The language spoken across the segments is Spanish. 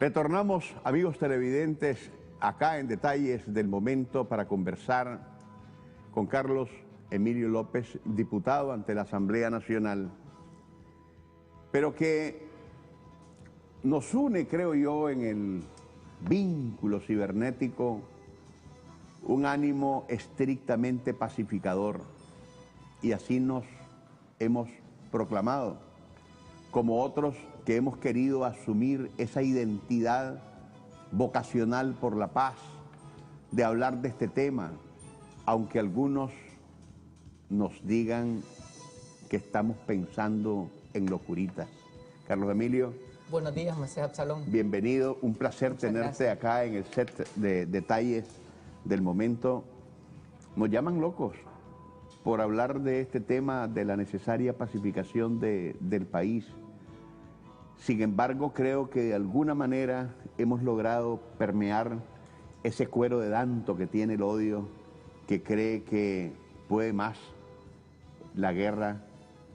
Retornamos, amigos televidentes, acá en Detalles del Momento para conversar con Carlos Emilio López, diputado ante la Asamblea Nacional, pero que nos une, creo yo, en el vínculo cibernético un ánimo estrictamente pacificador, y así nos hemos proclamado, como otros que hemos querido asumir esa identidad vocacional por la paz, de hablar de este tema, aunque algunos nos digan que estamos pensando en locuritas. Carlos Emilio. Buenos días, Mesías Absalón. Bienvenido, un placer Muchas tenerte gracias. acá en el set de Detalles del Momento. Nos llaman locos por hablar de este tema, de la necesaria pacificación del país. Sin embargo, creo que de alguna manera hemos logrado permear ese cuero de danto que tiene el odio, que cree que puede más la guerra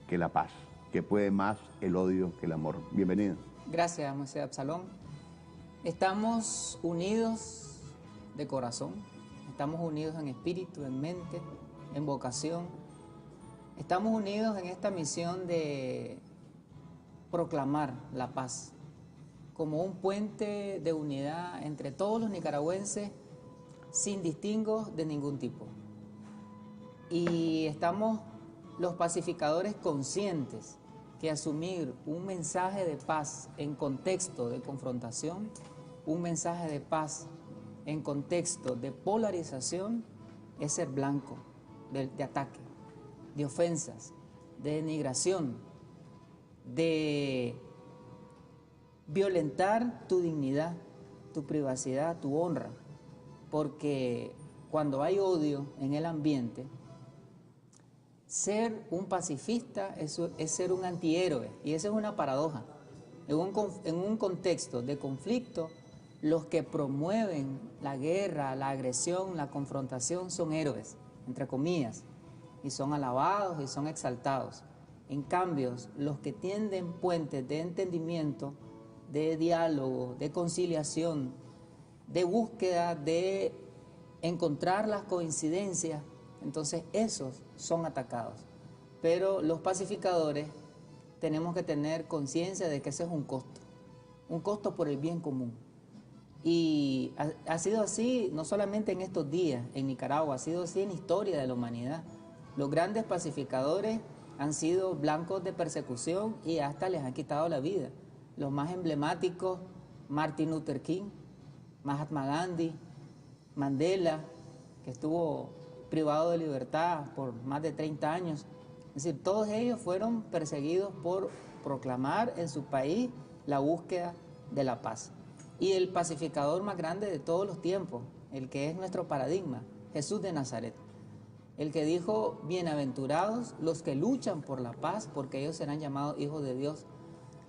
que la paz, que puede más el odio que el amor. Bienvenido. Gracias, Mesías Absalón. Estamos unidos de corazón, estamos unidos en espíritu, en mente, en vocación. Estamos unidos en esta misión de proclamar la paz como un puente de unidad entre todos los nicaragüenses sin distingos de ningún tipo. Y estamos los pacificadores conscientes que asumir un mensaje de paz en contexto de confrontación, un mensaje de paz en contexto de polarización, es ser blanco de ataque, de ofensas, de denigración, de violentar tu dignidad, tu privacidad, tu honra, porque cuando hay odio en el ambiente, ser un pacifista es ser un antihéroe, y esa es una paradoja. En un contexto de conflicto, los que promueven la guerra, la agresión, la confrontación son héroes, entre comillas, y son alabados y son exaltados. En cambio, los que tienden puentes de entendimiento, de diálogo, de conciliación, de búsqueda de encontrar las coincidencias, entonces esos son atacados. Pero los pacificadores tenemos que tener conciencia de que ese es un costo por el bien común. Y ha sido así no solamente en estos días en Nicaragua, ha sido así en la historia de la humanidad. Los grandes pacificadores han sido blancos de persecución y hasta les han quitado la vida. Los más emblemáticos, Martin Luther King, Mahatma Gandhi, Mandela, que estuvo privado de libertad por más de 30 años. Es decir, todos ellos fueron perseguidos por proclamar en su país la búsqueda de la paz. Y el pacificador más grande de todos los tiempos, el que es nuestro paradigma, Jesús de Nazaret, el que dijo: bienaventurados los que luchan por la paz, porque ellos serán llamados hijos de Dios.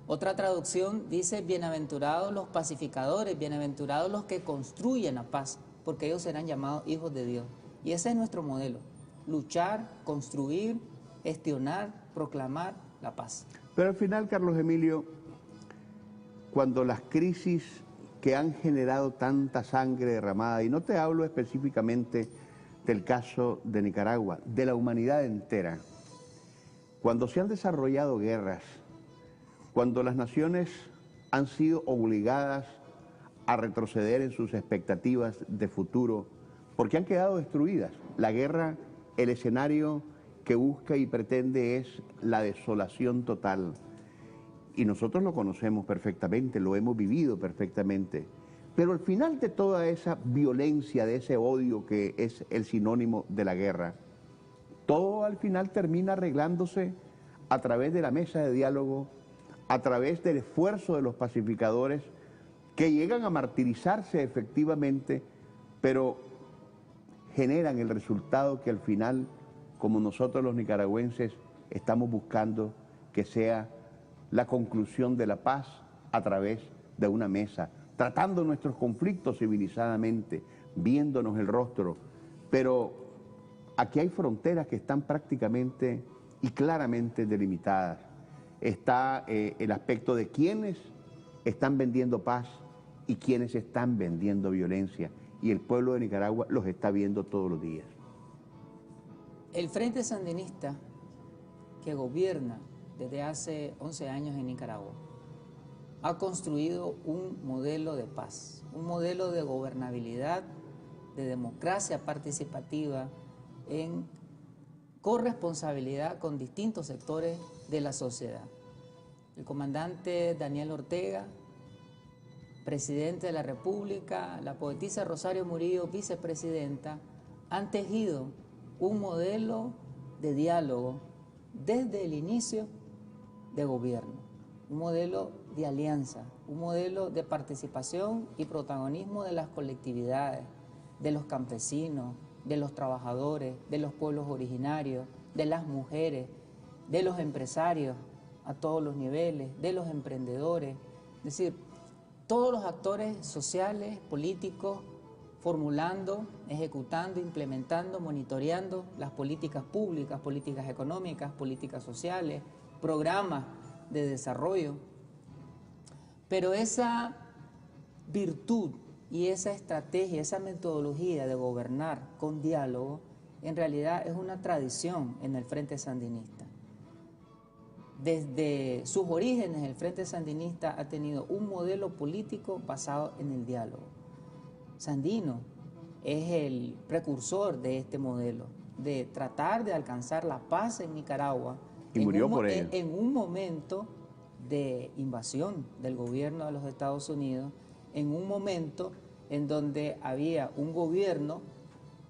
Otra traducción dice: bienaventurados los pacificadores, bienaventurados los que construyen la paz, porque ellos serán llamados hijos de Dios. Y ese es nuestro modelo: luchar, construir, gestionar, proclamar la paz. Pero al final, Carlos Emilio, cuando las crisis que han generado tanta sangre derramada, y no te hablo específicamente del caso de Nicaragua, de la humanidad entera, cuando se han desarrollado guerras, cuando las naciones han sido obligadas a retroceder en sus expectativas de futuro, porque han quedado destruidas. La guerra, el escenario que busca y pretende es la desolación total. Y nosotros lo conocemos perfectamente, lo hemos vivido perfectamente. Pero al final de toda esa violencia, de ese odio que es el sinónimo de la guerra, todo al final termina arreglándose a través de la mesa de diálogo, a través del esfuerzo de los pacificadores, que llegan a martirizarse efectivamente, pero generan el resultado que al final, como nosotros los nicaragüenses estamos buscando, que sea la conclusión de la paz a través de una mesa, tratando nuestros conflictos civilizadamente, viéndonos el rostro. Pero aquí hay fronteras que están prácticamente y claramente delimitadas. Está el aspecto de quienes están vendiendo paz y quienes están vendiendo violencia, y el pueblo de Nicaragua los está viendo todos los días. El Frente Sandinista, que gobierna desde hace 11 años en Nicaragua, ha construido un modelo de paz, un modelo de gobernabilidad, de democracia participativa en corresponsabilidad con distintos sectores de la sociedad. El comandante Daniel Ortega, presidente de la República, la poetisa Rosario Murillo, vicepresidenta, han tejido un modelo de diálogo desde el inicio de gobierno, un modelo de alianza, un modelo de participación y protagonismo de las colectividades, de los campesinos, de los trabajadores, de los pueblos originarios, de las mujeres, de los empresarios a todos los niveles, de los emprendedores, es decir, todos los actores sociales, políticos, formulando, ejecutando, implementando, monitoreando las políticas públicas, políticas económicas, políticas sociales, programas de desarrollo. Pero esa virtud y esa estrategia, esa metodología de gobernar con diálogo, en realidad es una tradición en el Frente Sandinista. Desde sus orígenes, el Frente Sandinista ha tenido un modelo político basado en el diálogo. Sandino es el precursor de este modelo, de tratar de alcanzar la paz en Nicaragua. Y murió por ello. En un momento de invasión del gobierno de los Estados Unidos, en un momento en donde había un gobierno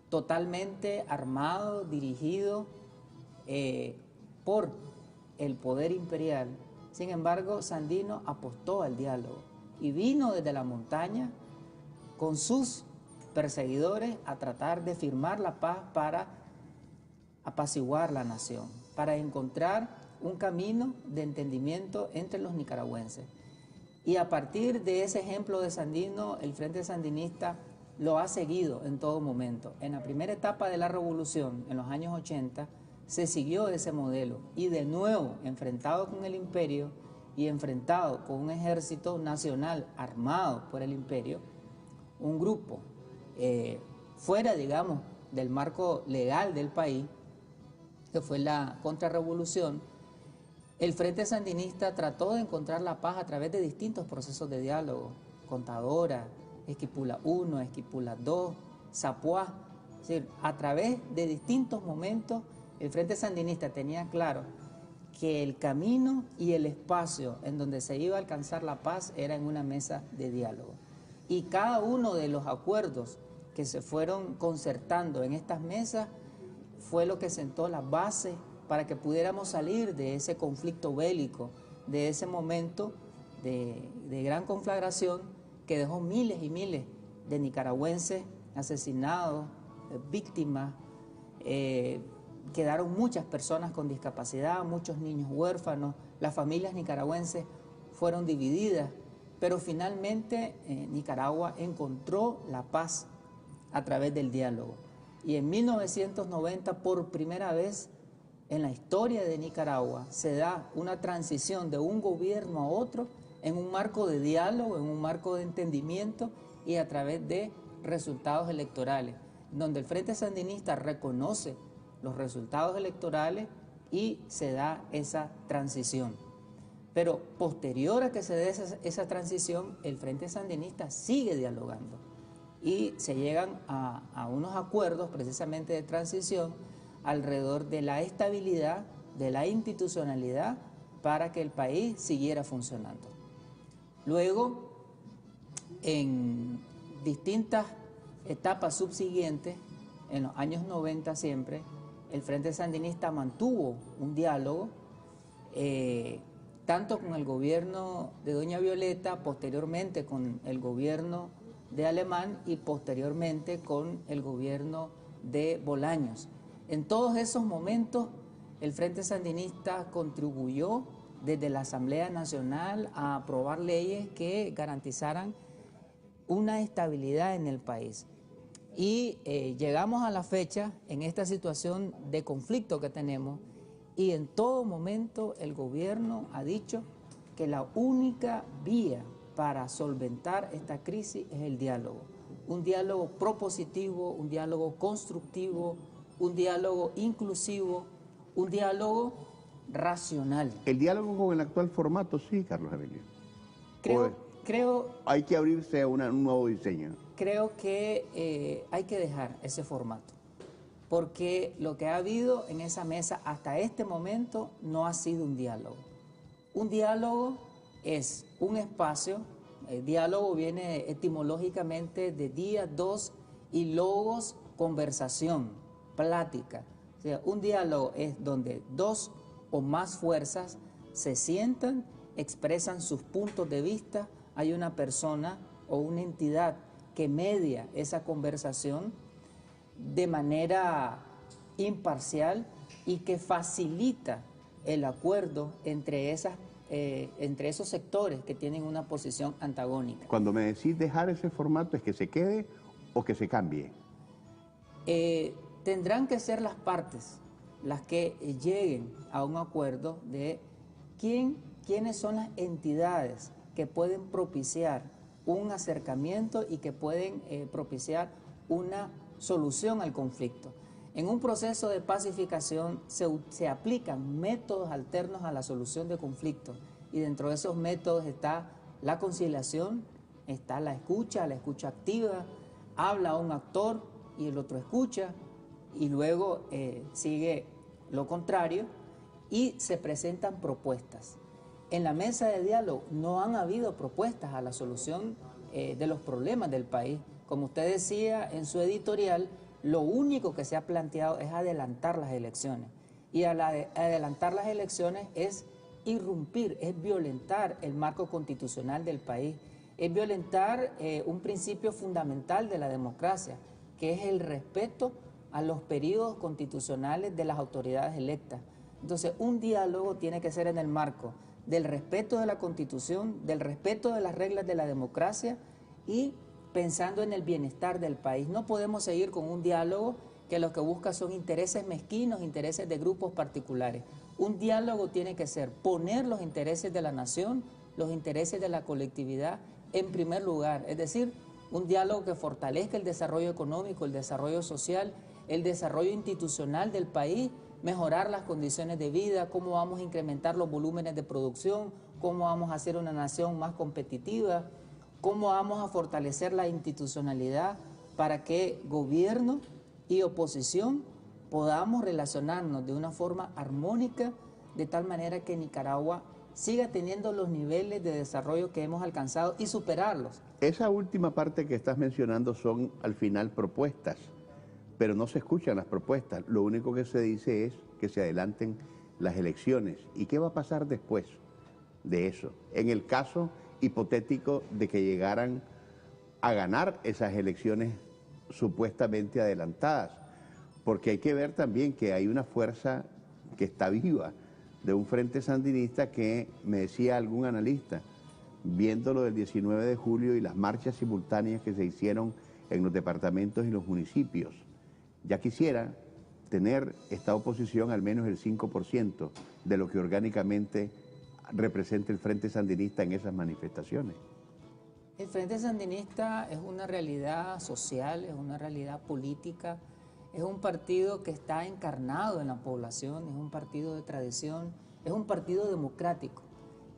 totalmente armado, dirigido por el poder imperial. Sin embargo, Sandino apostó al diálogo y vino desde la montaña con sus perseguidores a tratar de firmar la paz para apaciguar la nación, para encontrar un camino de entendimiento entre los nicaragüenses. Y a partir de ese ejemplo de Sandino, el Frente Sandinista lo ha seguido en todo momento. En la primera etapa de la revolución, en los años 80, se siguió ese modelo y de nuevo, enfrentado con el imperio y enfrentado con un ejército nacional armado por el imperio, un grupo fuera, digamos, del marco legal del país, que fue la contrarrevolución, el Frente Sandinista trató de encontrar la paz a través de distintos procesos de diálogo, Contadora, Esquipula I, Esquipula II, Zapuá, es decir, a través de distintos momentos el Frente Sandinista tenía claro que el camino y el espacio en donde se iba a alcanzar la paz era en una mesa de diálogo. Y cada uno de los acuerdos que se fueron concertando en estas mesas fue lo que sentó las bases para que pudiéramos salir de ese conflicto bélico, de ese momento de gran conflagración que dejó miles y miles de nicaragüenses asesinados, víctimas, quedaron muchas personas con discapacidad, muchos niños huérfanos, las familias nicaragüenses fueron divididas, pero finalmente Nicaragua encontró la paz a través del diálogo. Y en 1990, por primera vez en la historia de Nicaragua, se da una transición de un gobierno a otro en un marco de diálogo, en un marco de entendimiento y a través de resultados electorales, donde el Frente Sandinista reconoce los resultados electorales y se da esa transición. Pero posterior a que se dé esa transición, el Frente Sandinista sigue dialogando y se llegan a unos acuerdos precisamente de transición alrededor de la estabilidad, de la institucionalidad para que el país siguiera funcionando. Luego, en distintas etapas subsiguientes, en los años 90 siempre, el Frente Sandinista mantuvo un diálogo tanto con el gobierno de doña Violeta, posteriormente con el gobierno de Alemán y posteriormente con el gobierno de Bolaños. En todos esos momentos el Frente Sandinista contribuyó desde la Asamblea Nacional a aprobar leyes que garantizaran una estabilidad en el país. Y llegamos a la fecha en esta situación de conflicto que tenemos y en todo momento el gobierno ha dicho que la única vía para solventar esta crisis es el diálogo. Un diálogo propositivo, un diálogo constructivo, un diálogo inclusivo, un diálogo racional. ¿El diálogo con el actual formato sí, Carlos Emilio? Creo hay que abrirse a un nuevo diseño. Creo que hay que dejar ese formato, porque lo que ha habido en esa mesa hasta este momento no ha sido un diálogo. Un diálogo es un espacio, el diálogo viene etimológicamente de día, dos, y logos, conversación, plática. O sea, un diálogo es donde dos o más fuerzas se sientan, expresan sus puntos de vista, hay una persona o una entidad que media esa conversación de manera imparcial y que facilita el acuerdo entre esos sectores que tienen una posición antagónica. Cuando me decís dejar ese formato, ¿es que se quede o que se cambie? Tendrán que ser las partes las que lleguen a un acuerdo de quiénes son las entidades que pueden propiciar un acercamiento y que pueden propiciar una solución al conflicto. En un proceso de pacificación se aplican métodos alternos a la solución de conflictos, y dentro de esos métodos está la conciliación, está la escucha activa, habla un actor y el otro escucha, y luego sigue lo contrario y se presentan propuestas. En la mesa de diálogo no han habido propuestas a la solución de los problemas del país. Como usted decía en su editorial, lo único que se ha planteado es adelantar las elecciones. Y al adelantar las elecciones es irrumpir, es violentar el marco constitucional del país, es violentar un principio fundamental de la democracia, que es el respeto a los periodos constitucionales de las autoridades electas. Entonces, un diálogo tiene que ser en el marco del respeto de la Constitución, del respeto de las reglas de la democracia y pensando en el bienestar del país. No podemos seguir con un diálogo que lo que busca son intereses mezquinos, intereses de grupos particulares. Un diálogo tiene que ser poner los intereses de la nación, los intereses de la colectividad en primer lugar, es decir, un diálogo que fortalezca el desarrollo económico, el desarrollo social, el desarrollo institucional del país, mejorar las condiciones de vida, cómo vamos a incrementar los volúmenes de producción, cómo vamos a hacer una nación más competitiva, cómo vamos a fortalecer la institucionalidad para que gobierno y oposición podamos relacionarnos de una forma armónica, de tal manera que Nicaragua siga teniendo los niveles de desarrollo que hemos alcanzado y superarlos. Esa última parte que estás mencionando son al final propuestas, pero no se escuchan las propuestas. Lo único que se dice es que se adelanten las elecciones. ¿Y qué va a pasar después de eso? En el caso hipotético de que llegaran a ganar esas elecciones supuestamente adelantadas, porque hay que ver también que hay una fuerza que está viva de un frente sandinista que, me decía algún analista, viendo lo del 19 de julio y las marchas simultáneas que se hicieron en los departamentos y los municipios, ya quisiera tener esta oposición al menos el 5% de lo que orgánicamente representa el Frente Sandinista en esas manifestaciones. El Frente Sandinista es una realidad social, es una realidad política, es un partido que está encarnado en la población, es un partido de tradición, es un partido democrático.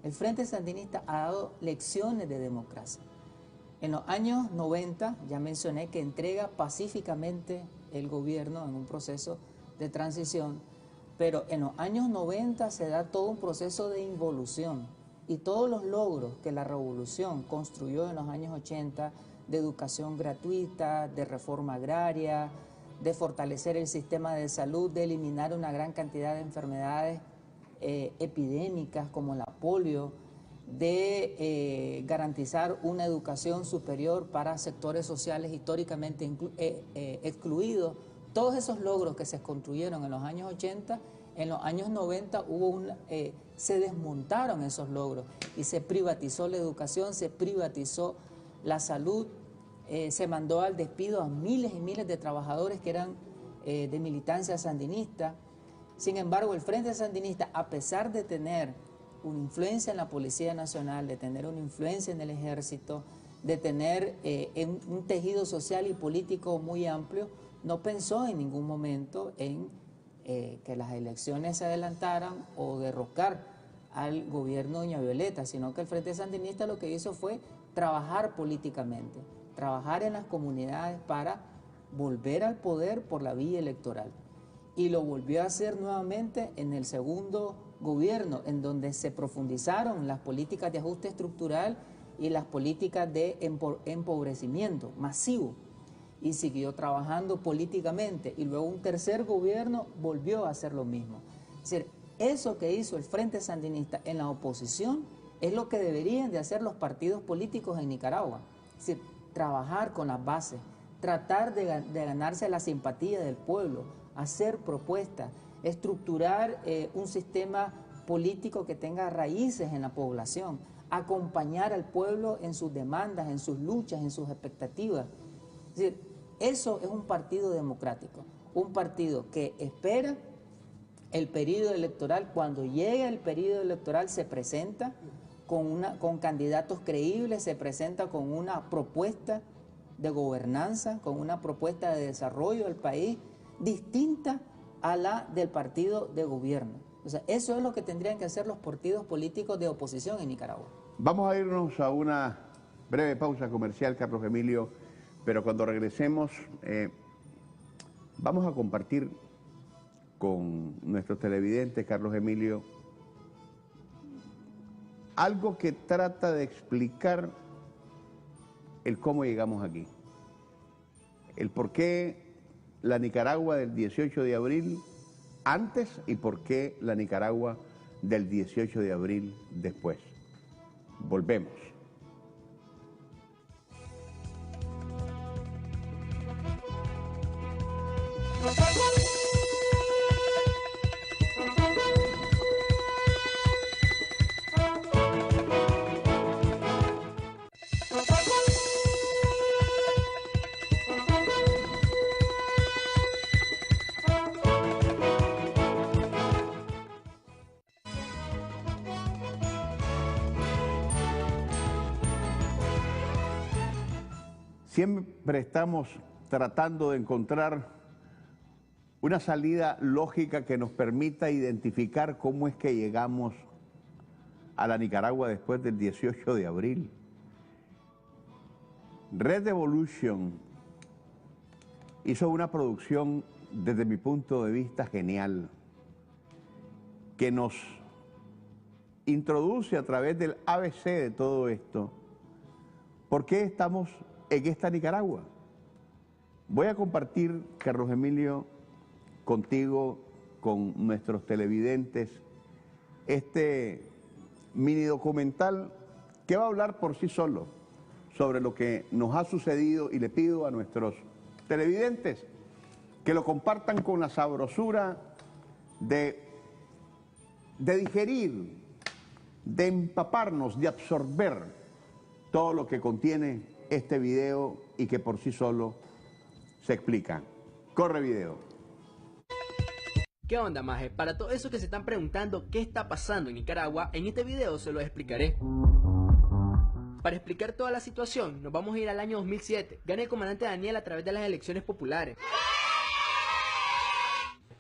El Frente Sandinista ha dado lecciones de democracia. En los años 90, ya mencioné que entrega pacíficamente el gobierno en un proceso de transición, pero en los años 90 se da todo un proceso de involución y todos los logros que la revolución construyó en los años 80, de educación gratuita, de reforma agraria, de fortalecer el sistema de salud, de eliminar una gran cantidad de enfermedades epidémicas como la polio, de garantizar una educación superior para sectores sociales históricamente excluidos. Todos esos logros que se construyeron en los años 80, en los años 90 se desmontaron esos logros y se privatizó la educación, se privatizó la salud, se mandó al despido a miles y miles de trabajadores que eran de militancia sandinista. Sin embargo, el Frente Sandinista, a pesar de tener una influencia en la Policía Nacional, de tener una influencia en el Ejército, de tener un tejido social y político muy amplio, no pensó en ningún momento en que las elecciones se adelantaran o derrocar al gobierno de doña Violeta, sino que el Frente Sandinista lo que hizo fue trabajar políticamente, trabajar en las comunidades para volver al poder por la vía electoral. Y lo volvió a hacer nuevamente en el segundo gobierno, en donde se profundizaron las políticas de ajuste estructural y las políticas de empobrecimiento masivo, y siguió trabajando políticamente, y luego un tercer gobierno volvió a hacer lo mismo. Es decir, eso que hizo el Frente Sandinista en la oposición es lo que deberían de hacer los partidos políticos en Nicaragua. Es decir, trabajar con las bases, tratar de ganarse la simpatía del pueblo, hacer propuestas, estructurar un sistema político que tenga raíces en la población, acompañar al pueblo en sus demandas, en sus luchas, en sus expectativas. Es decir, eso es un partido democrático, un partido que espera el periodo electoral. Cuando llega el periodo electoral se presenta con candidatos creíbles, se presenta con una propuesta de gobernanza, con una propuesta de desarrollo del país distinta a la del partido de gobierno. O sea, eso es lo que tendrían que hacer los partidos políticos de oposición en Nicaragua. Vamos a irnos a una breve pausa comercial, Carlos Emilio, pero cuando regresemos vamos a compartir con nuestros televidentes, Carlos Emilio, algo que trata de explicar el cómo llegamos aquí, el por qué la Nicaragua del 18 de abril antes y por qué la Nicaragua del 18 de abril después. Volvemos. Siempre estamos tratando de encontrar una salida lógica que nos permita identificar cómo es que llegamos a la Nicaragua después del 18 de abril. Red Evolution hizo una producción, desde mi punto de vista, genial, que nos introduce a través del ABC de todo esto. ¿Por qué estamos en esta Nicaragua? Voy a compartir, Carlos Emilio, contigo, con nuestros televidentes, este mini documental que va a hablar por sí solo sobre lo que nos ha sucedido, y le pido a nuestros televidentes que lo compartan con la sabrosura de digerir, de empaparnos, de absorber todo lo que contiene este video y que por sí solo se explica. Corre video. ¿Qué onda, maje? Para todos esos que se están preguntando qué está pasando en Nicaragua, en este video se lo explicaré. Para explicar toda la situación, nos vamos a ir al año 2007. Gana el comandante Daniel a través de las elecciones populares.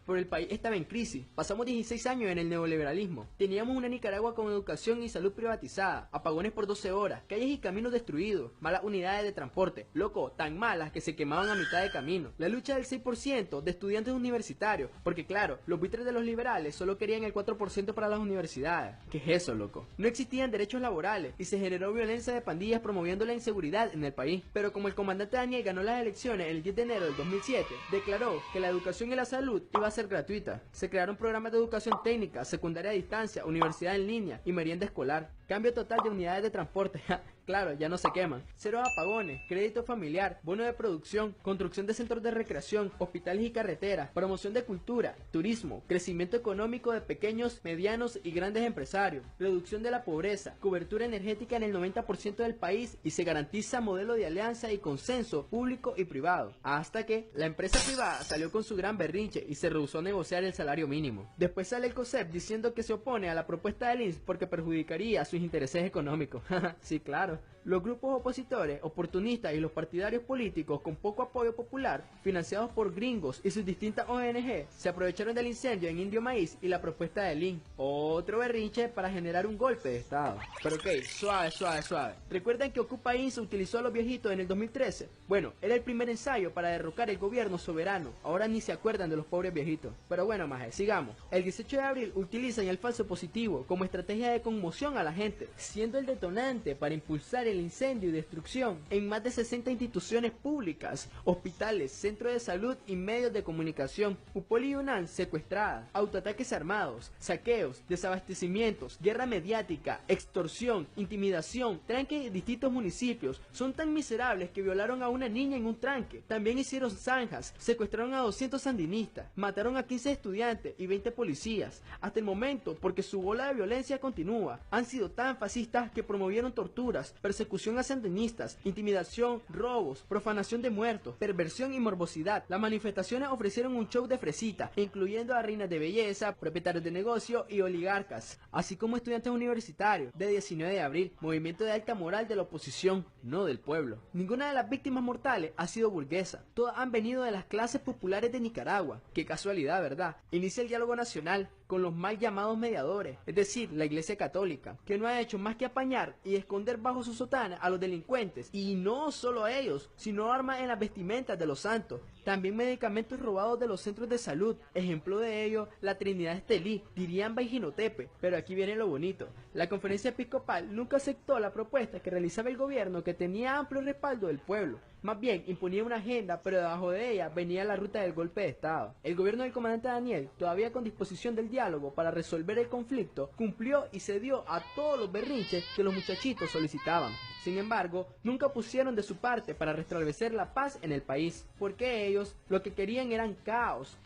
Pero el país estaba en crisis. Pasamos 16 años en el neoliberalismo. Teníamos una Nicaragua con educación y salud privatizada, apagones por 12 horas, calles y caminos destruidos, malas unidades de transporte, loco, tan malas que se quemaban a mitad de camino. La lucha del 6% de estudiantes universitarios, porque claro, los buitres de los liberales solo querían el 4% para las universidades. ¿Qué es eso, loco? No existían derechos laborales y se generó violencia de pandillas promoviendo la inseguridad en el país. Pero como el comandante Daniel ganó las elecciones el 10 de enero del 2007, declaró que la educación y la salud iba a ser gratuita. Se crearon programas de educación técnica, secundaria a distancia, universidad en línea y merienda escolar. cambio total de unidades de transporte. Claro, ya no se queman. Cero apagones, crédito familiar, bono de producción, construcción de centros de recreación, hospitales y carreteras, promoción de cultura, turismo, crecimiento económico de pequeños, medianos y grandes empresarios, reducción de la pobreza, cobertura energética en el 90% del país y se garantiza modelo de alianza y consenso público y privado. Hasta que la empresa privada salió con su gran berrinche y se rehusó a negociar el salario mínimo. Después sale el COSEP diciendo que se opone a la propuesta del INSS porque perjudicaría sus intereses económicos. Sí, claro. Los grupos opositores, oportunistas y los partidarios políticos con poco apoyo popular, financiados por gringos y sus distintas ONG, se aprovecharon del incendio en Indio Maíz y la propuesta del INSS. Otro berrinche para generar un golpe de estado. Pero ok, suave. ¿Recuerdan que Ocupa INSS utilizó a los viejitos en el 2013? Bueno, era el primer ensayo para derrocar el gobierno soberano. Ahora ni se acuerdan de los pobres viejitos. Pero bueno, maje, sigamos. El 18 de abril utilizan el falso positivo como estrategia de conmoción a la gente, siendo el detonante para impulsar el incendio y destrucción en más de 60 instituciones públicas, hospitales, centros de salud y medios de comunicación. Upol y UNAM secuestradas, autoataques armados, saqueos, desabastecimientos, guerra mediática, extorsión, intimidación, tranques en distintos municipios. Son tan miserables que violaron a una niña en un tranque. También hicieron zanjas, secuestraron a 200 sandinistas, mataron a 15 estudiantes y 20 policías. Hasta el momento, porque su ola de violencia continúa, han sido tan fascistas que promovieron torturas, persecución a sandinistas, intimidación, robos, profanación de muertos, perversión y morbosidad. Las manifestaciones ofrecieron un show de fresita, incluyendo a reinas de belleza, propietarios de negocio y oligarcas, así como estudiantes universitarios. De 19 de abril, movimiento de alta moral de la oposición, no del pueblo. Ninguna de las víctimas mortales ha sido burguesa, todas han venido de las clases populares de Nicaragua. Qué casualidad, ¿verdad? Inicia el diálogo nacional con los mal llamados mediadores, es decir, la Iglesia Católica, que no ha hecho más que apañar y esconder bajo su sotana a los delincuentes, y no solo a ellos, sino armas en las vestimentas de los santos, también medicamentos robados de los centros de salud. Ejemplo de ello, la Trinidad Estelí, Diriamba y Jinotepe. Pero aquí viene lo bonito: la conferencia episcopal nunca aceptó la propuesta que realizaba el gobierno, que tenía amplio respaldo del pueblo. Más bien, imponía una agenda, pero debajo de ella venía la ruta del golpe de Estado. El gobierno del comandante Daniel, todavía con disposición del diálogo para resolver el conflicto, cumplió y cedió a todos los berrinches que los muchachitos solicitaban. Sin embargo, nunca pusieron de su parte para restablecer la paz en el país, porque ellos lo que querían eran caos,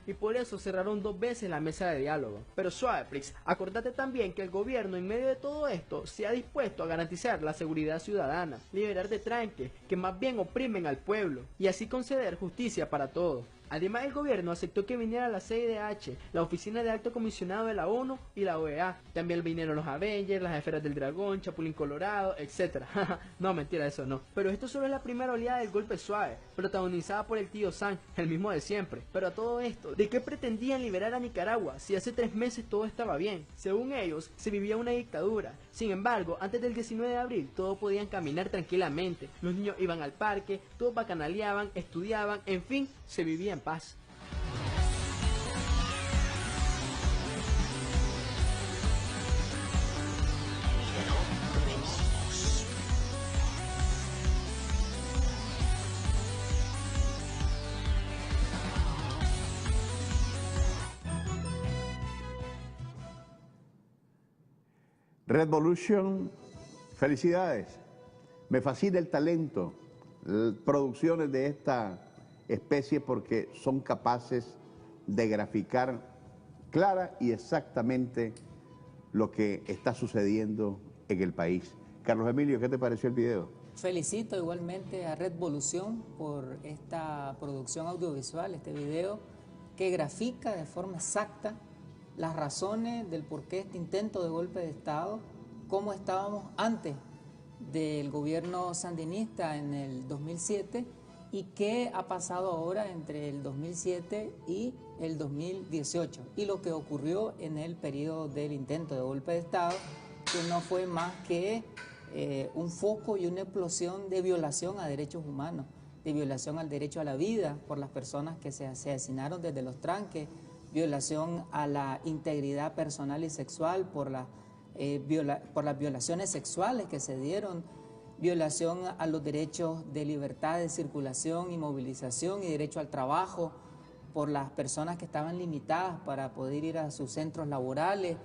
y por eso cerraron 2 veces la mesa de diálogo. Pero suave, Prix, acordate también que el gobierno en medio de todo esto se ha dispuesto a garantizar la seguridad ciudadana, liberar de tranques que más bien oprimen al pueblo, y así conceder justicia para todos. Además, el gobierno aceptó que viniera la CIDH, la Oficina de Alto Comisionado de la ONU y la OEA. También vinieron los Avengers, las Esferas del Dragón, Chapulín Colorado, etc. No, mentira, eso no. Pero esto solo es la primera oleada del golpe suave, protagonizada por el tío Sam, el mismo de siempre. Pero a todo esto, ¿de qué pretendían liberar a Nicaragua si hace 3 meses todo estaba bien? Según ellos, se vivía una dictadura. Sin embargo, antes del 19 de abril, todos podían caminar tranquilamente. Los niños iban al parque, todos bacanaleaban, estudiaban, en fin, se vivía en paz. Redvolution, felicidades. Me fascina el talento, producciones de esta especie, porque son capaces de graficar clara y exactamente lo que está sucediendo en el país. Carlos Emilio, ¿qué te pareció el video? Felicito igualmente a Redvolution por esta producción audiovisual, este video que grafica de forma exacta las razones del por qué este intento de golpe de Estado, cómo estábamos antes del gobierno sandinista en el 2007 y qué ha pasado ahora entre el 2007 y el 2018 y lo que ocurrió en el periodo del intento de golpe de Estado, que no fue más que un foco y una explosión de violación a derechos humanos, de violación al derecho a la vida por las personas que se asesinaron desde los tranques, violación a la integridad personal y sexual por las violaciones sexuales que se dieron, violación a los derechos de libertad de circulación y movilización y derecho al trabajo por las personas que estaban limitadas para poder ir a sus centros laborales,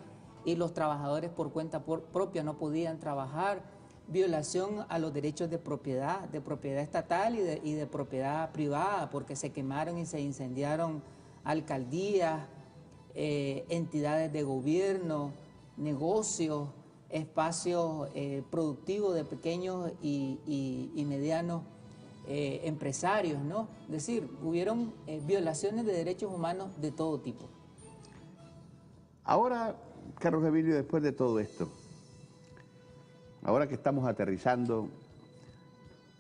y los trabajadores por cuenta propia no podían trabajar, violación a los derechos de propiedad estatal y de propiedad privada, porque se quemaron y se incendiaron alcaldías, entidades de gobierno, negocios, espacios productivos de pequeños y medianos empresarios, ¿no? Es decir, hubieron violaciones de derechos humanos de todo tipo. Ahora, Carlos Emilio, después de todo esto, ahora que estamos aterrizando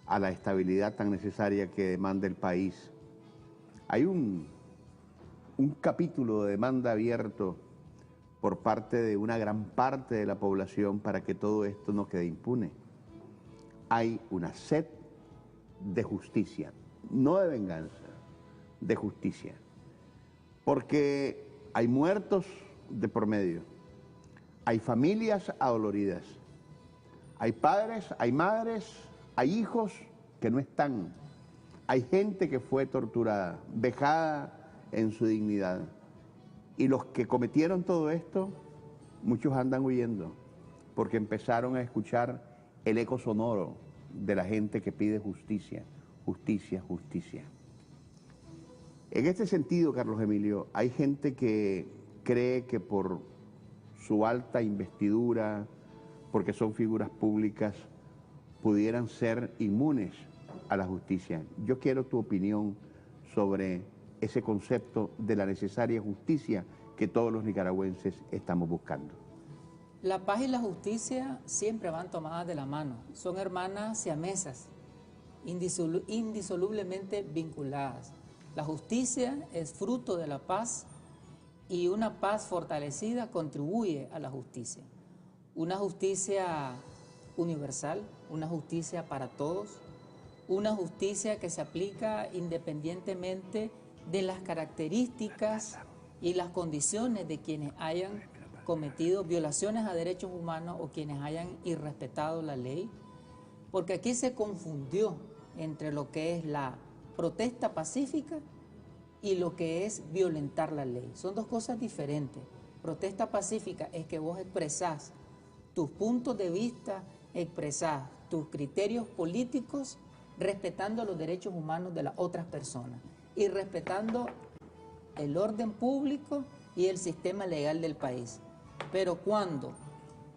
a la estabilidad tan necesaria que demanda el país, hay un capítulo de demanda abierto por parte de una gran parte de la población para que todo esto no quede impune. Hay una sed de justicia, no de venganza, de justicia. Porque hay muertos de por medio, hay familias adoloridas, hay padres, hay madres, hay hijos que no están, hay gente que fue torturada, vejada en su dignidad. Y los que cometieron todo esto, muchos andan huyendo, porque empezaron a escuchar el eco sonoro de la gente que pide justicia, justicia, justicia. En este sentido, Carlos Emilio, hay gente que cree que por su alta investidura, porque son figuras públicas, pudieran ser inmunes a la justicia. Yo quiero tu opinión sobre ese concepto de la necesaria justicia que todos los nicaragüenses estamos buscando. La paz y la justicia siempre van tomadas de la mano, son hermanas siamesas, indisolublemente vinculadas. La justicia es fruto de la paz y una paz fortalecida contribuye a la justicia. Una justicia universal, una justicia para todos, una justicia que se aplica independientemente de las características y las condiciones de quienes hayan cometido violaciones a derechos humanos o quienes hayan irrespetado la ley, porque aquí se confundió entre lo que es la protesta pacífica y lo que es violentar la ley. Son dos cosas diferentes. Protesta pacífica es que vos expresás tus puntos de vista, expresás tus criterios políticos respetando los derechos humanos de las otras personas y respetando el orden público y el sistema legal del país. Pero cuando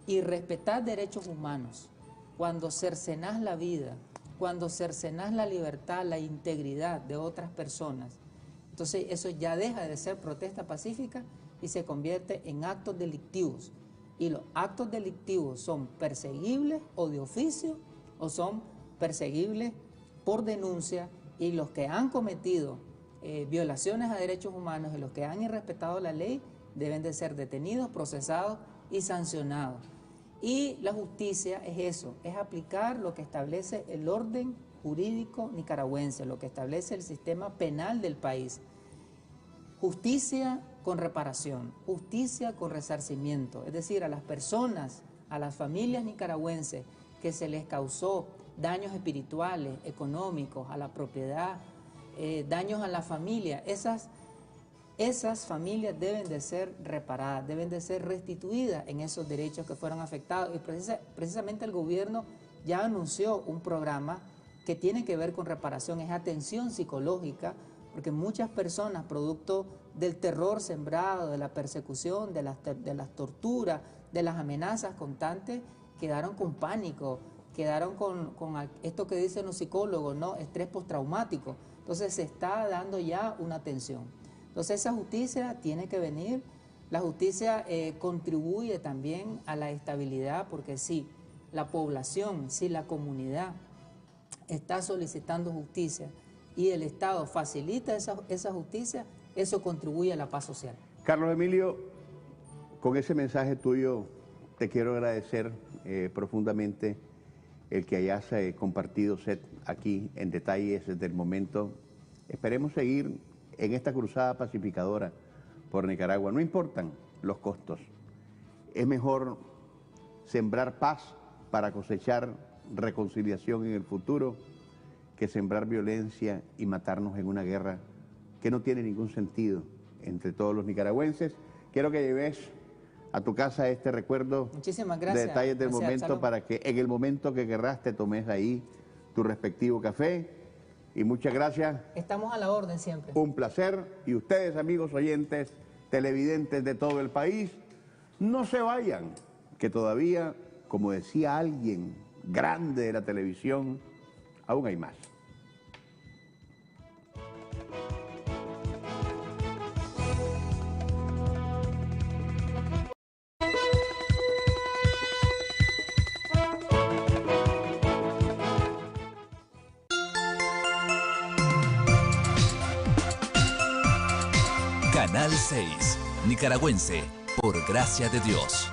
irrespetás derechos humanos, cuando cercenás la vida, cuando cercenás la libertad, la integridad de otras personas, entonces eso ya deja de ser protesta pacífica y se convierte en actos delictivos. Y los actos delictivos son perseguibles o de oficio o son perseguibles por denuncia, y los que han cometido violaciones a derechos humanos y los que han irrespetado la ley deben de ser detenidos, procesados y sancionados. Y la justicia es eso, es aplicar lo que establece el orden jurídico nicaragüense, lo que establece el sistema penal del país. Justicia con reparación, justicia con resarcimiento, es decir, a las personas, a las familias nicaragüenses que se les causó daños espirituales, económicos, a la propiedad, daños a la familia, esas familias deben de ser reparadas, deben de ser restituidas en esos derechos que fueron afectados. Y precisamente el gobierno ya anunció un programa que tiene que ver con reparación, es atención psicológica, porque muchas personas, producto del terror sembrado, de la persecución, de las torturas, de las amenazas constantes, quedaron con pánico, quedaron con esto que dicen los psicólogos, ¿no? Estrés postraumático. Entonces se está dando ya una atención. Entonces esa justicia tiene que venir. La justicia contribuye también a la estabilidad, porque si la población, si la comunidad está solicitando justicia y el Estado facilita esa justicia, eso contribuye a la paz social. Carlos Emilio, con ese mensaje tuyo te quiero agradecer profundamente el que hayas compartido aquí en detalles desde el momento. Esperemos seguir en esta cruzada pacificadora por Nicaragua. No importan los costos. Es mejor sembrar paz para cosechar reconciliación en el futuro que sembrar violencia y matarnos en una guerra que no tiene ningún sentido entre todos los nicaragüenses. Quiero que lleves a tu casa este recuerdo Muchísimas de gracias. detalles del Gracias, momento Absalom. para que en el momento que querrás te tomes ahí tu respectivo café. Y muchas gracias. Estamos a la orden siempre. Un placer. Y ustedes, amigos oyentes, televidentes de todo el país, no se vayan, que todavía, como decía alguien grande de la televisión, aún hay más. Canal 6, Nicaragüense, por gracia de Dios.